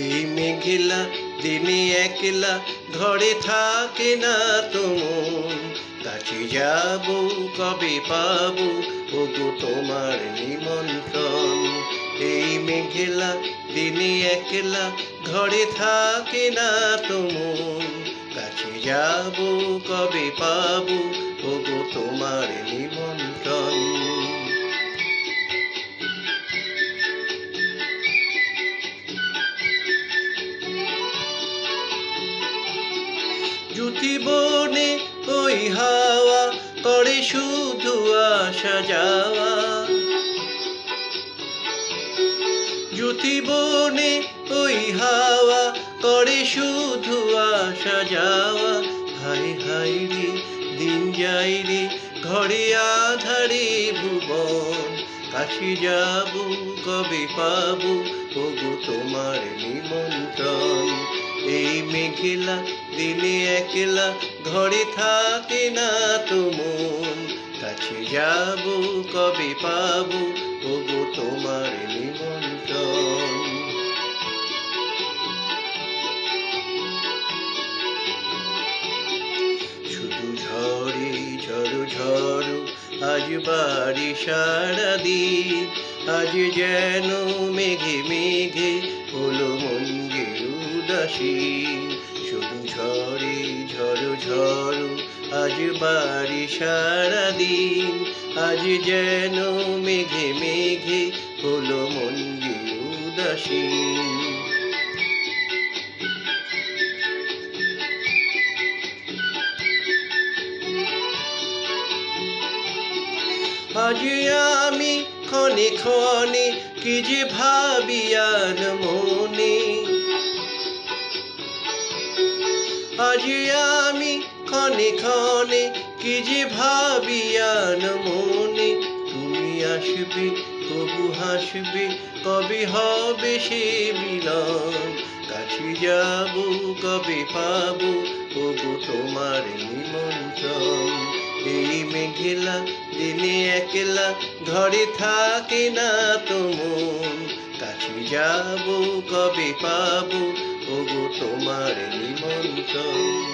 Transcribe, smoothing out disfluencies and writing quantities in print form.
এই মেঘলা দিনে একলা ঘরে থাকে না তো মন, কাছে যাব কবে পাবো ওগো তোমার নিমন্ত্রণ। এই মেঘলা দিনে একলা ঘরে থাকে না তো মন, কাছে যাব কবে পাবো ওগো তোমার নিমন্ত্রণ। জ্যোতি বনে ওই হাওয়া করে শুধু আসা যাওয়া, জ্যোতি বনে ওই হাওয়া করে শুধু আসা যাওয়া। হাই হাই রে দিন যাই রে ঘরে আধারে ভুবন, কাছে যাব কবে পাবো ওগো তোমার নিমন্ত্রণ। এই মেঘলা দিনে একলা ঘরে থাকে না তো মন, কাছে যাব কবে পাবো ওগো তোমার নিমন্ত্রণ। শুধু ঝড়ে ঝড়ো ঝড়ো আজ বাড়ি সারাদিন, আজ যেন মেঘে মেঘে হলো মন যে উদাসীন। শুধু ঝড়ে ঝড়ো ঝড়ো আজ বাড়ি সারাদিন, আজ যেন মেঘে মেঘে হলো মন যে উদাসীন। আজ আমি ক্ষণে ক্ষণে কি যে ভাবি আর মনে, আজ আমি ক্ষণে ক্ষণে কি যে ভাবি আর মনে। তুমি আসবে তবু হাসবে কবে হবে সে মিলন, কাছে যাব কবে পাবো ওগো তোমার নিমন্ত্রণ। এই মেঘলা দিনে একলা ঘরে থাকে না তো মন, কাছে যাব কবে পাবো ওগো তোমার নিমন্ত্রণ।